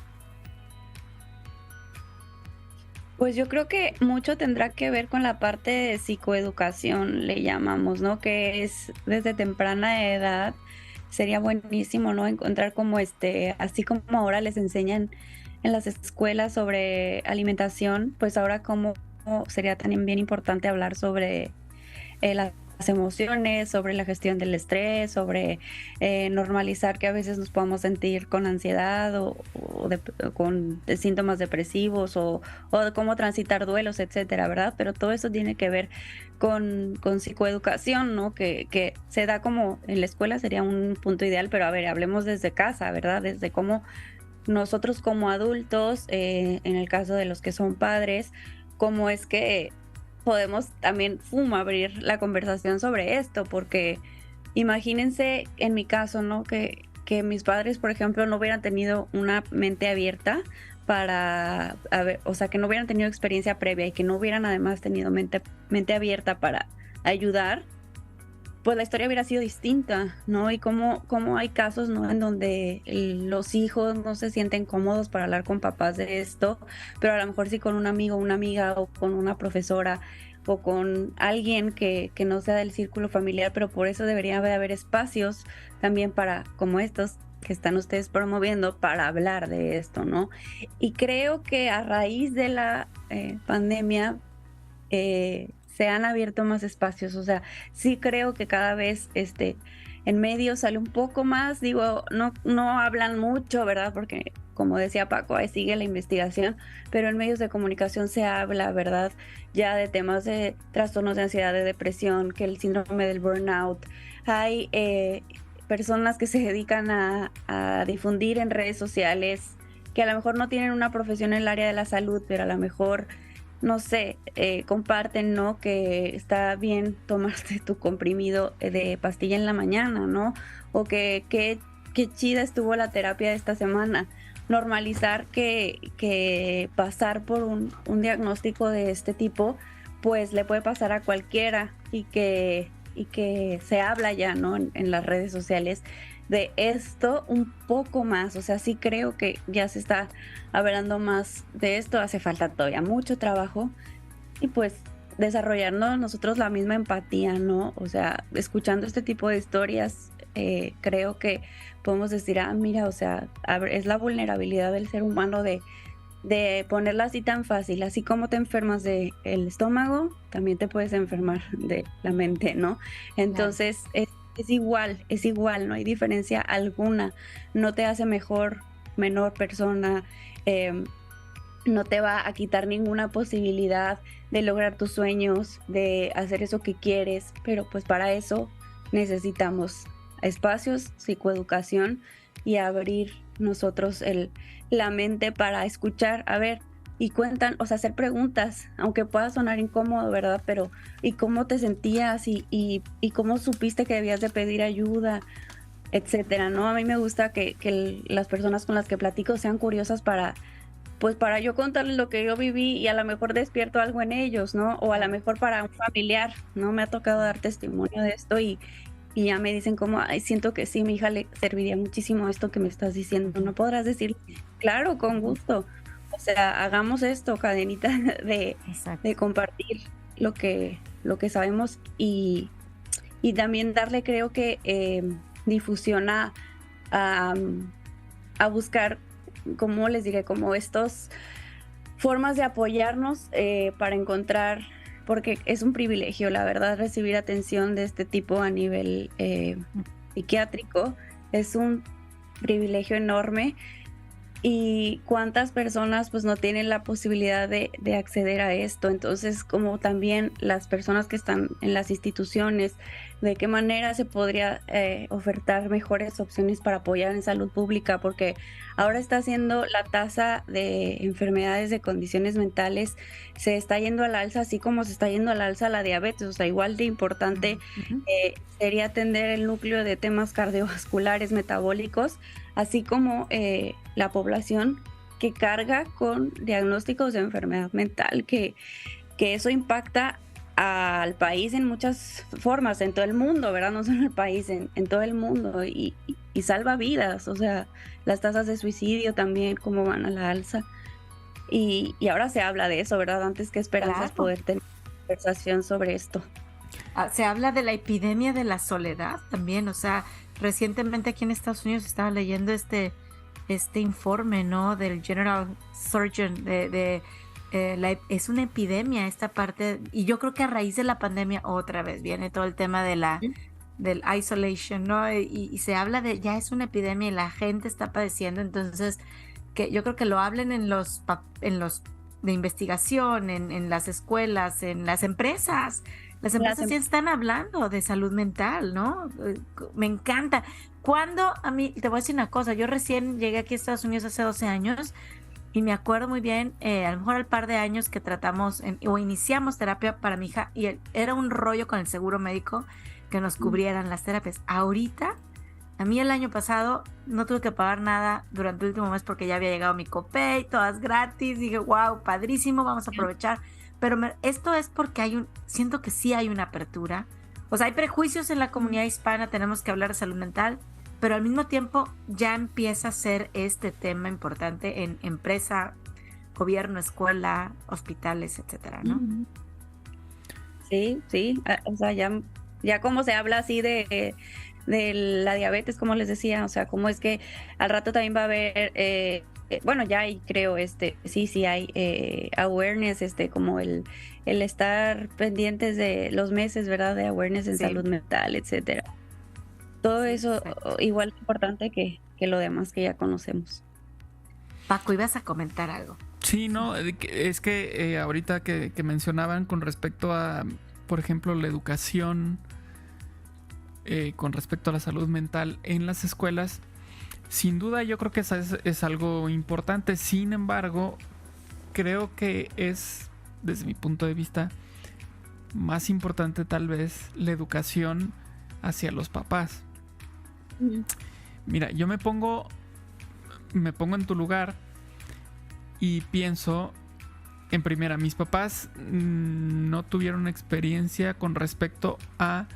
Pues yo creo que mucho tendrá que ver con la parte de psicoeducación, le llamamos, ¿no? Que es desde temprana edad. Sería buenísimo, ¿no? Encontrar como así como ahora les enseñan en las escuelas sobre alimentación, pues ahora como sería también bien importante hablar sobre las emociones, sobre la gestión del estrés, sobre normalizar que a veces nos podamos sentir con ansiedad o con síntomas depresivos o de cómo transitar duelos, etcétera, ¿verdad? Pero todo eso tiene que ver con psicoeducación, ¿no? Que se da como en la escuela sería un punto ideal, pero a ver, hablemos desde casa, ¿verdad? Desde cómo nosotros como adultos, en el caso de los que son padres, cómo es que podemos también abrir la conversación sobre esto, porque imagínense en mi caso, ¿no? Que mis padres, por ejemplo, no hubieran tenido una mente abierta para, o sea, que no hubieran tenido experiencia previa y que no hubieran además tenido mente abierta para ayudar, pues la historia hubiera sido distinta, ¿no? Y cómo hay casos, ¿no? En donde los hijos no se sienten cómodos para hablar con papás de esto, pero a lo mejor sí con un amigo, una amiga o con una profesora o con alguien que no sea del círculo familiar, pero por eso debería de haber espacios también para como estos que están ustedes promoviendo para hablar de esto, ¿no? Y creo que a raíz de la pandemia se han abierto más espacios, o sea, sí creo que cada vez en medios sale un poco más, digo, no hablan mucho, ¿verdad? Porque como decía Paco, ahí sigue la investigación, pero en medios de comunicación se habla, ¿verdad? Ya de temas de trastornos de ansiedad, de depresión, que el síndrome del burnout. Hay personas que se dedican a difundir en redes sociales, que a lo mejor no tienen una profesión en el área de la salud, pero a lo mejor, no sé, comparten, ¿no? Que está bien tomarte tu comprimido de pastilla en la mañana, ¿no? O que chida estuvo la terapia de esta semana. Normalizar que pasar por un diagnóstico de este tipo, pues le puede pasar a cualquiera y que se habla ya, ¿no? En las redes sociales de esto un poco más, o sea, sí creo que ya se está hablando más de esto, hace falta todavía mucho trabajo y pues desarrollarnos nosotros la misma empatía, ¿no? O sea, escuchando este tipo de historias, creo que podemos decir, mira, o sea, es la vulnerabilidad del ser humano de ponerla así tan fácil, así como te enfermas del estómago, también te puedes enfermar de la mente, ¿no? Entonces, claro. Es igual, no hay diferencia alguna, no te hace mejor, menor persona, no te va a quitar ninguna posibilidad de lograr tus sueños, de hacer eso que quieres, pero pues para eso necesitamos espacios, psicoeducación y abrir nosotros la mente para escuchar, a ver, y cuentan, o sea, hacer preguntas, aunque pueda sonar incómodo, ¿verdad? Pero, ¿y cómo te sentías? ¿Y cómo supiste que debías de pedir ayuda? Etcétera, ¿no? A mí me gusta que las personas con las que platico sean curiosas para yo contarles lo que yo viví y a lo mejor despierto algo en ellos, ¿no? O a lo mejor para un familiar, ¿no? Me ha tocado dar testimonio de esto y ya me dicen como, ay, siento que sí, mi hija le serviría muchísimo esto que me estás diciendo. No podrás decir, claro, con gusto. O sea, hagamos esto, cadenita de compartir lo que sabemos y también darle, creo que, difusión a buscar, ¿cómo les diré? Como estas formas de apoyarnos para encontrar, porque es un privilegio, la verdad, recibir atención de este tipo a nivel psiquiátrico. Es un privilegio enorme. Y cuántas personas pues no tienen la posibilidad de acceder a esto. Entonces, como también las personas que están en las instituciones, de qué manera se podría ofertar mejores opciones para apoyar en salud pública, porque ahora está haciendo la tasa de enfermedades de condiciones mentales, se está yendo al alza, así como se está yendo al alza la diabetes. O sea, igual de importante sería atender el núcleo de temas cardiovasculares, metabólicos, así como la población que carga con diagnósticos de enfermedad mental, que eso impacta al país en muchas formas, en todo el mundo, ¿verdad? No solo en el país, en todo el mundo, y salva vidas. O sea, las tasas de suicidio también, cómo van a la alza. Y ahora se habla de eso, ¿verdad? Antes que esperanzas, claro, poder tener conversación sobre esto. Se habla de la epidemia de la soledad también, o sea, recientemente aquí en Estados Unidos estaba leyendo este informe, ¿no? Del General Surgeon es una epidemia esta parte, y yo creo que a raíz de la pandemia otra vez viene todo el tema de del isolation, ¿no? Y se habla de, ya es una epidemia y la gente está padeciendo, entonces que yo creo que lo hablen en los de investigación, en las escuelas, en las empresas. Las empresas ya están hablando de salud mental, ¿no? Me encanta. A mí, te voy a decir una cosa, yo recién llegué aquí a Estados Unidos hace 12 años y me acuerdo muy bien, a lo mejor al par de años que tratamos o iniciamos terapia para mi hija y era un rollo con el seguro médico que nos cubrieran las terapias. Ahorita, a mí el año pasado no tuve que pagar nada durante el último mes porque ya había llegado mi copay, todas gratis. Dije, wow, padrísimo, vamos a aprovechar. Pero esto es porque siento que sí hay una apertura. O sea, hay prejuicios en la comunidad hispana, tenemos que hablar de salud mental, pero al mismo tiempo ya empieza a ser este tema importante en empresa, gobierno, escuela, hospitales, etcétera, ¿no? Sí, o sea, ya como se habla así de de la diabetes, como les decía, o sea, cómo es que al rato también va a haber, bueno, ya hay, creo, sí hay awareness, como el estar pendientes de los meses, ¿verdad? De awareness en Sí. salud mental, etcétera. Todo Sí, eso exacto. igual de importante que lo demás que ya conocemos. Paco, ibas a comentar algo. Sí, no, es que ahorita que mencionaban con respecto a, por ejemplo, la educación, con respecto a la salud mental en las escuelas, sin duda yo creo que eso es algo importante. Sin embargo, creo que es, desde mi punto de vista, más importante tal vez la educación hacia los papás. Mira, yo me pongo en tu lugar y pienso, en primera, mis papás no tuvieron experiencia con respecto a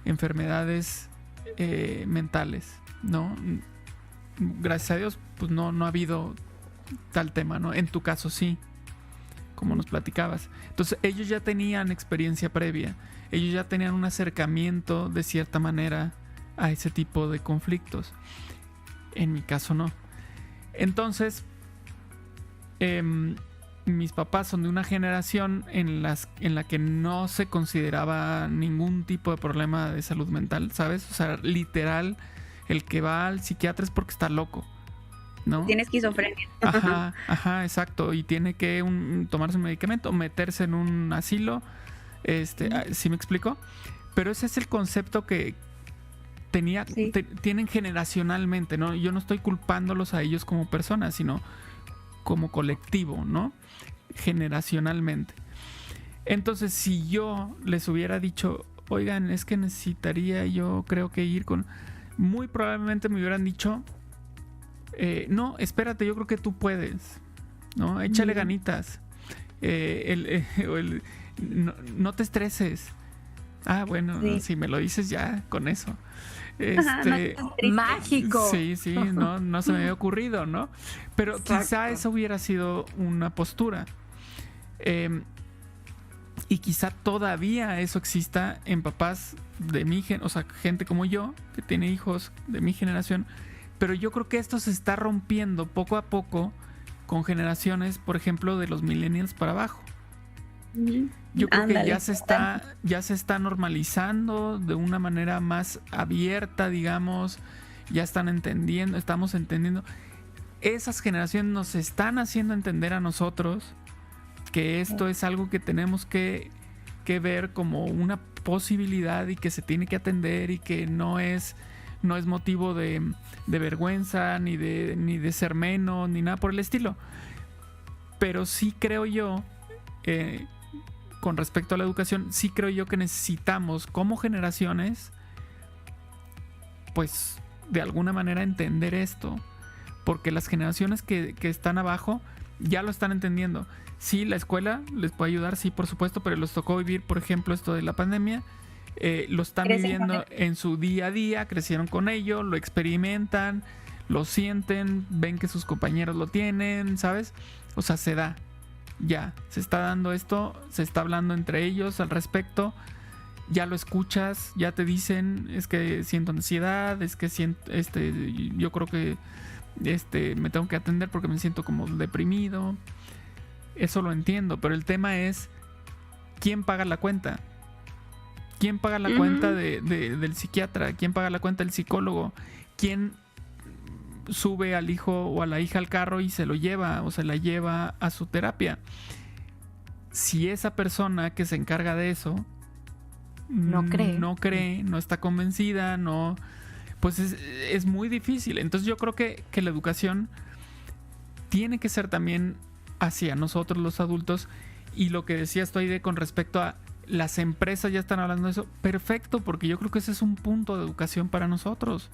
enfermedades mentales, ¿no? Gracias a Dios, pues no ha habido tal tema, ¿no? En tu caso sí, como nos platicabas. Entonces ellos ya tenían experiencia previa, ellos ya tenían un acercamiento de cierta manera a ese tipo de conflictos. En mi caso no. Entonces, mis papás son de una generación en la que no se consideraba ningún tipo de problema de salud mental, ¿sabes? O sea, literal, el que va al psiquiatra es porque está loco, ¿no? Tiene esquizofrenia. Ajá, exacto. Y tiene que tomarse un medicamento, meterse en un asilo. ¿Sí me explico? Pero ese es el concepto que tienen generacionalmente, ¿no? Yo no estoy culpándolos a ellos como personas, sino como colectivo, ¿no? Generacionalmente. Entonces, si yo les hubiera dicho, oigan, es que necesitaría, yo creo que ir con... Muy probablemente me hubieran dicho, no, espérate, yo creo que tú puedes, ¿no? Échale ganitas. No te estreses. Ah, bueno, Sí. si me lo dices ya, con eso. Ajá, no estés triste. Mágico. Sí, no se me había ocurrido, ¿no? Pero Exacto. quizá esa hubiera sido una postura. Y quizá todavía eso exista en papás de mi o sea, gente como yo, que tiene hijos de mi generación. Pero yo creo que esto se está rompiendo poco a poco con generaciones, por ejemplo, de los millennials para abajo. Yo creo que ya se está normalizando de una manera más abierta, digamos. Ya estamos entendiendo. Esas generaciones nos están haciendo entender a nosotros que esto es algo que tenemos que ver como una posibilidad y que se tiene que atender y que no es motivo de vergüenza, ni de ser menos, ni nada por el estilo. Pero sí creo yo, con respecto a la educación, sí creo yo que necesitamos como generaciones, pues de alguna manera entender esto, porque las generaciones que están abajo ya lo están entendiendo. Sí, la escuela les puede ayudar, sí, por supuesto, pero les tocó vivir, por ejemplo, esto de la pandemia. Lo están viviendo en su día a día, crecieron con ello, lo experimentan, lo sienten, ven que sus compañeros lo tienen, ¿sabes? O sea, se da, ya, se está dando esto, se está hablando entre ellos al respecto, ya lo escuchas, ya te dicen, es que siento ansiedad, es que siento, yo creo que me tengo que atender porque me siento como deprimido. Eso lo entiendo, pero el tema es ¿quién paga la cuenta? ¿Quién paga la cuenta del psiquiatra? ¿Quién paga la cuenta del psicólogo? ¿Quién sube al hijo o a la hija al carro y se lo lleva o se la lleva a su terapia? Si esa persona que se encarga de eso no cree, no está convencida, no, pues es muy difícil. Entonces yo creo que la educación tiene que ser también hacia nosotros los adultos. Y lo que decía Toide con respecto a las empresas ya están hablando de eso, perfecto, porque yo creo que ese es un punto de educación para nosotros,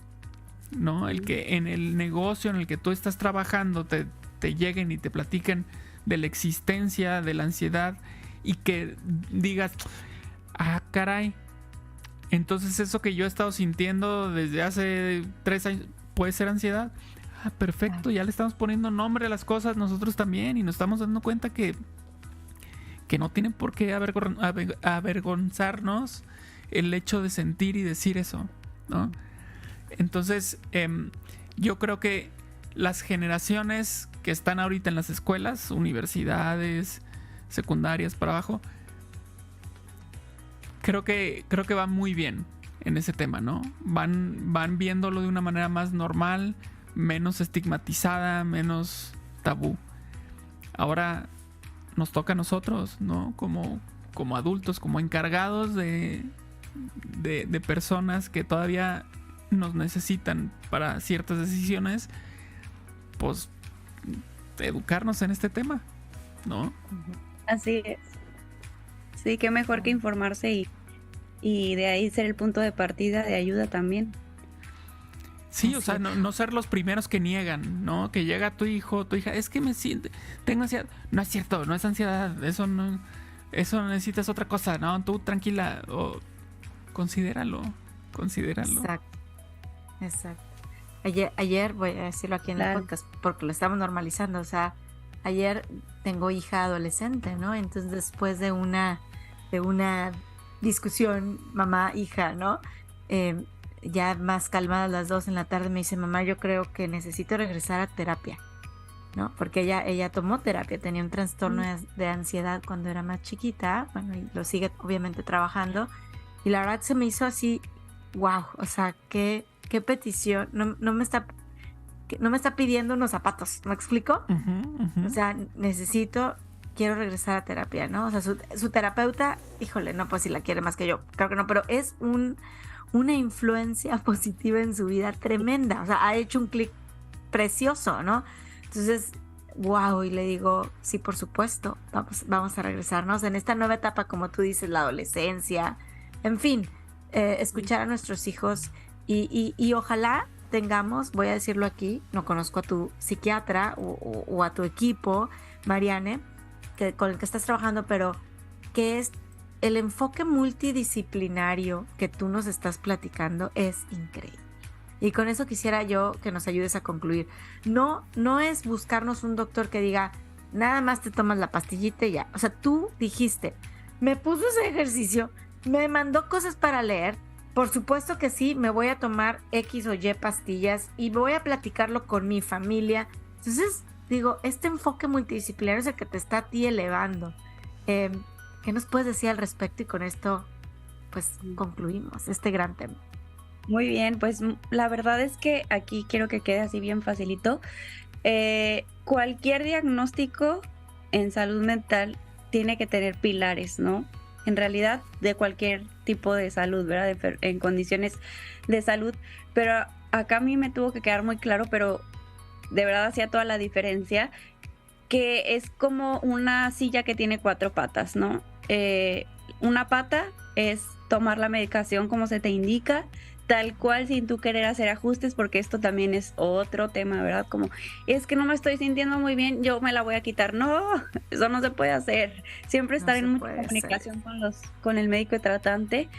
¿no? El que en el negocio en el que tú estás trabajando te lleguen y te platiquen de la existencia de la ansiedad y que digas, ah, caray, entonces eso que yo he estado sintiendo desde hace 3 años puede ser ansiedad. Ah, perfecto, ya le estamos poniendo nombre a las cosas nosotros también y nos estamos dando cuenta que no tienen por qué avergonzarnos el hecho de sentir y decir eso, ¿no? Entonces, yo creo que las generaciones que están ahorita en las escuelas, universidades, secundarias para abajo, creo que van muy bien en ese tema, ¿no? Van viéndolo de una manera más normal, menos estigmatizada, menos tabú. Ahora nos toca a nosotros, ¿no? Como adultos, como encargados de personas que todavía nos necesitan para ciertas decisiones, pues educarnos en este tema, ¿no? Así es. Sí, qué mejor que informarse y de ahí ser el punto de partida de ayuda también. Sí, o sea, no ser los primeros que niegan, ¿no? Que llega tu hijo, tu hija, es que tengo ansiedad. No es cierto, no es ansiedad, eso necesitas otra cosa, ¿no? Tú tranquila, considéralo. Exacto. Ayer voy a decirlo aquí en el podcast porque lo estamos normalizando, o sea, ayer tengo hija adolescente, ¿no? Entonces después de una discusión mamá-hija, ¿no? Ya más calmadas las dos en la tarde, me dice, mamá, yo creo que necesito regresar a terapia, ¿no? Porque ella tomó terapia, tenía un trastorno de ansiedad cuando era más chiquita, bueno, y lo sigue obviamente trabajando, y la verdad se me hizo así, wow, o sea, qué petición, no me está pidiendo unos zapatos, ¿me explico? O sea, quiero regresar a terapia, ¿no? O sea, su terapeuta, híjole, no, pues si la quiere más que yo, creo que no, pero es una influencia positiva en su vida tremenda, o sea, ha hecho un clic precioso, ¿no? Entonces, wow, y le digo, sí, por supuesto, vamos a regresarnos en esta nueva etapa, como tú dices, la adolescencia, en fin, escuchar a nuestros hijos y ojalá tengamos, voy a decirlo aquí, no conozco a tu psiquiatra o a tu equipo, Mariane, con el que estás trabajando, pero que es el enfoque multidisciplinario que tú nos estás platicando es increíble. Y con eso quisiera yo que nos ayudes a concluir. No es buscarnos un doctor que diga, nada más te tomas la pastillita y ya. O sea, tú dijiste, me puso ese ejercicio, me mandó cosas para leer, por supuesto que sí, me voy a tomar X o Y pastillas y voy a platicarlo con mi familia. Entonces, digo, este enfoque multidisciplinario es el que te está a ti elevando. ¿Qué nos puedes decir al respecto? Y con esto, pues, concluimos este gran tema. Muy bien, pues la verdad es que aquí quiero que quede así bien facilito. Cualquier diagnóstico en salud mental tiene que tener pilares, ¿no? En realidad, de cualquier tipo de salud, ¿verdad? En condiciones de salud. Pero acá a mí me tuvo que quedar muy claro, pero de verdad hacía toda la diferencia, que es como una silla que tiene 4 patas, ¿no? Una pata es tomar la medicación como se te indica, tal cual, sin tú querer hacer ajustes, porque esto también es otro tema, ¿verdad? Como, es que no me estoy sintiendo muy bien, yo me la voy a quitar. No, eso no se puede hacer. Siempre estar en mucha comunicación con el médico tratante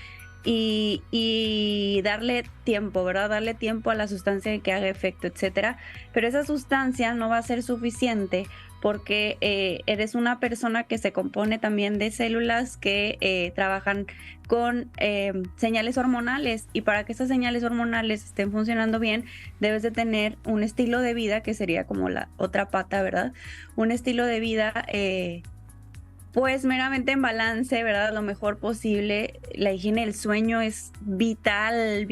y darle tiempo, ¿verdad? Darle tiempo a la sustancia que haga efecto, etcétera. Pero esa sustancia no va a ser suficiente porque eres una persona que se compone también de células que trabajan con señales hormonales, y para que esas señales hormonales estén funcionando bien, debes de tener un estilo de vida, que sería como la otra pata, ¿verdad? Un estilo de vida pues meramente en balance, ¿verdad? Lo mejor posible. La higiene del sueño es vital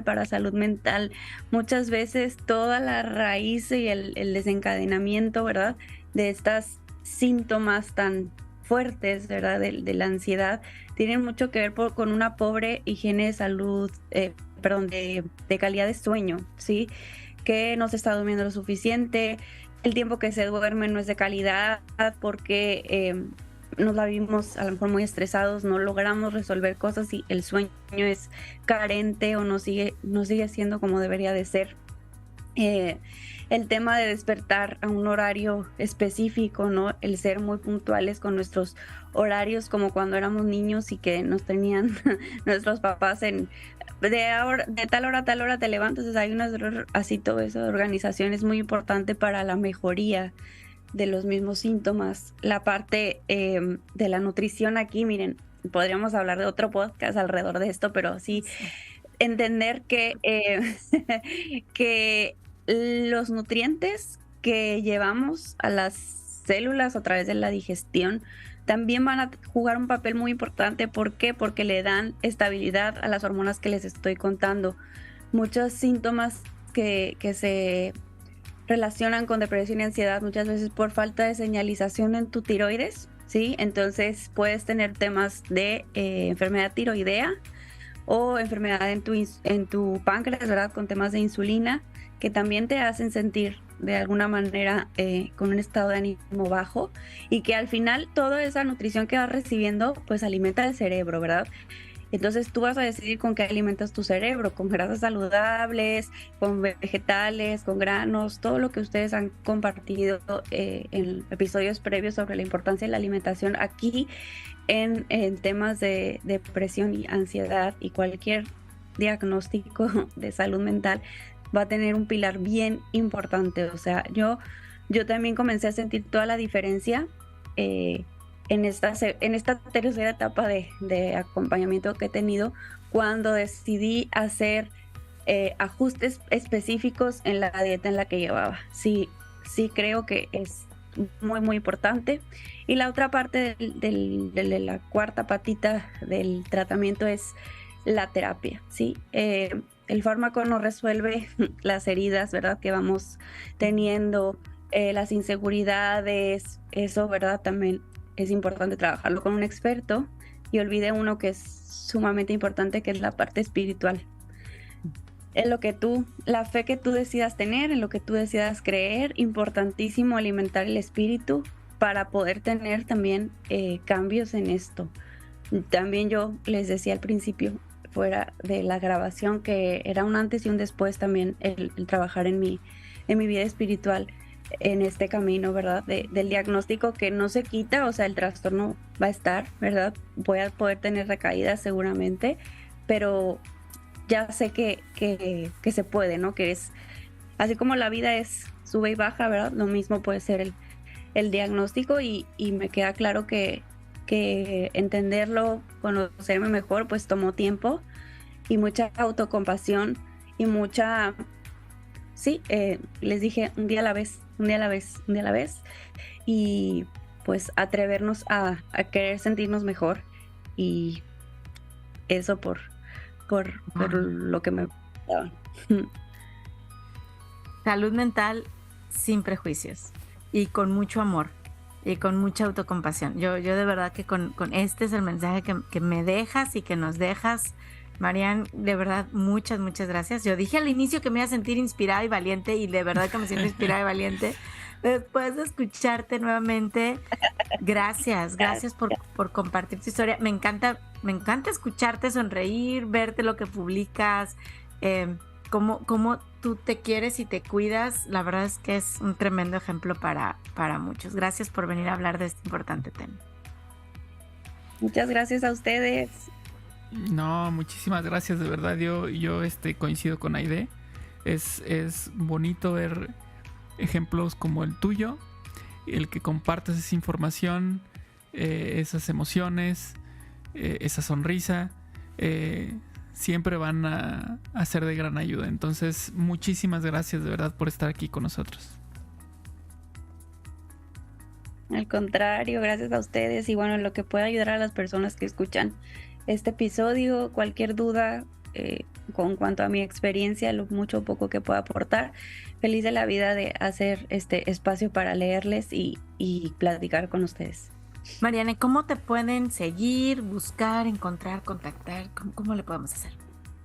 para salud mental. Muchas veces toda la raíz y el desencadenamiento, ¿verdad?, de estos síntomas tan fuertes, ¿verdad?, de la ansiedad, tienen mucho que ver con una pobre higiene de salud, de calidad de sueño, ¿sí? Que no se está durmiendo lo suficiente, el tiempo que se duerme no es de calidad, porque nos la vivimos a lo mejor muy estresados, no logramos resolver cosas y el sueño es carente o no sigue siendo como debería de ser. El tema de despertar a un horario específico, ¿no? El ser muy puntuales con nuestros horarios, como cuando éramos niños y que nos tenían nuestros papás de tal hora a tal hora te levantas. O sea, hay así todo eso de organización es muy importante para la mejoría de los mismos síntomas. La parte de la nutrición aquí, miren, podríamos hablar de otro podcast alrededor de esto, pero sí. entender que los nutrientes que llevamos a las células a través de la digestión también van a jugar un papel muy importante. ¿Por qué? Porque le dan estabilidad a las hormonas que les estoy contando. Muchos síntomas que se relacionan con depresión y ansiedad muchas veces por falta de señalización en tu tiroides, ¿sí? Entonces puedes tener temas de enfermedad tiroidea o enfermedad en tu páncreas, ¿verdad? Con temas de insulina que también te hacen sentir de alguna manera con un estado de ánimo bajo, y que al final toda esa nutrición que vas recibiendo pues alimenta el cerebro, ¿verdad? Entonces tú vas a decidir con qué alimentas tu cerebro, con grasas saludables, con vegetales, con granos, todo lo que ustedes han compartido en episodios previos sobre la importancia de la alimentación. Aquí en temas de depresión y ansiedad y cualquier diagnóstico de salud mental va a tener un pilar bien importante. O sea, yo también comencé a sentir toda la diferencia en esta tercera etapa de acompañamiento que he tenido, cuando decidí hacer ajustes específicos en la dieta en la que llevaba. Sí creo que es muy, muy importante. Y la otra parte de la cuarta patita del tratamiento es la terapia, ¿sí? El fármaco no resuelve las heridas, ¿verdad?, que vamos teniendo, las inseguridades, eso, ¿verdad?, también es importante trabajarlo con un experto. Y olvidé uno que es sumamente importante, que es la parte espiritual. En la fe que tú decidas tener, en lo que tú decidas creer, importantísimo alimentar el espíritu para poder tener también cambios en esto. También yo les decía al principio, fuera de la grabación, que era un antes y un después también el trabajar en mi vida espiritual, en este camino, ¿verdad? Del diagnóstico que no se quita. O sea, el trastorno va a estar, ¿verdad? Voy a poder tener recaídas seguramente, pero ya sé que se puede, ¿no? Que es así como la vida es sube y baja, ¿verdad? Lo mismo puede ser el diagnóstico, y me queda claro que entenderlo, conocerme mejor, pues tomó tiempo y mucha autocompasión y mucha, les dije, un día a la vez, y pues atrevernos a querer sentirnos mejor, y eso por lo que me daban. Salud mental sin prejuicios y con mucho amor y con mucha autocompasión. Yo de verdad que con este es el mensaje que me dejas y que nos dejas, Marian. De verdad, muchas gracias. Yo dije al inicio que me iba a sentir inspirada y valiente, y de verdad que me siento inspirada y valiente después de escucharte nuevamente. Gracias por compartir tu historia. Me encanta escucharte sonreír, verte lo que publicas, cómo tú te quieres y te cuidas. La verdad es que es un tremendo ejemplo para muchos. Gracias por venir a hablar de este importante tema. Muchas gracias a ustedes. No, muchísimas gracias, de verdad. Yo coincido con Aide. Es bonito ver ejemplos como el tuyo, el que compartes esa información, esas emociones, esa sonrisa, siempre van a ser de gran ayuda. Entonces, muchísimas gracias de verdad por estar aquí con nosotros. Al contrario, gracias a ustedes. Y bueno, lo que pueda ayudar a las personas que escuchan este episodio, cualquier duda con cuanto a mi experiencia, lo mucho o poco que pueda aportar, feliz de la vida de hacer este espacio para leerles y platicar con ustedes. Mariana, ¿cómo te pueden seguir, buscar, encontrar, contactar? ¿Cómo le podemos hacer?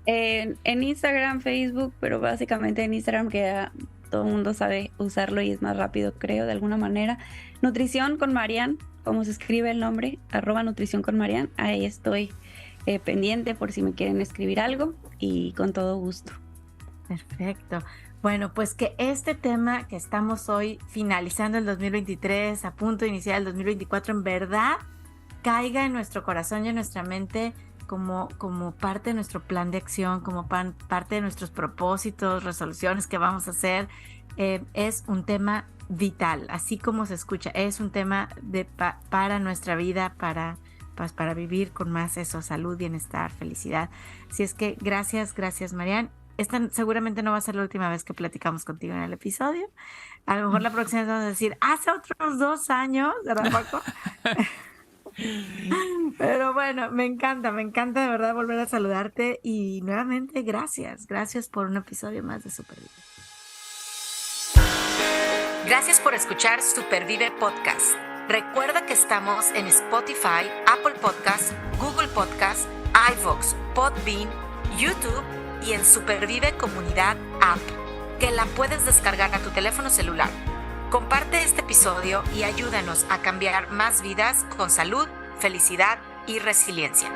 En Instagram, Facebook, pero básicamente en Instagram, que ya todo el mundo sabe usarlo y es más rápido, creo, de alguna manera. Nutrición con Marian, como se escribe el nombre, @nutrición con Marian. Ahí estoy pendiente por si me quieren escribir algo, y con todo gusto. Perfecto. Bueno, pues que este tema que estamos hoy finalizando el 2023, a punto de iniciar el 2024, en verdad caiga en nuestro corazón y en nuestra mente como parte de nuestro plan de acción, como parte de nuestros propósitos, resoluciones que vamos a hacer. Es un tema vital, así como se escucha, es un tema para nuestra vida, para pues para vivir con más eso, salud, bienestar, felicidad. Así es que gracias Marian. Esta seguramente no va a ser la última vez que platicamos contigo en el episodio. A lo mejor la próxima vez vamos a decir, hace otros 2 años, ¿verdad, Paco? Pero bueno, me encanta de verdad volver a saludarte y nuevamente gracias por un episodio más de Supervive. Gracias por escuchar Supervive Podcast. Recuerda que estamos en Spotify, Apple Podcasts, Google Podcasts, iVoox, Podbean, YouTube y en Supervive Comunidad App, que la puedes descargar a tu teléfono celular. Comparte este episodio y ayúdanos a cambiar más vidas con salud, felicidad y resiliencia.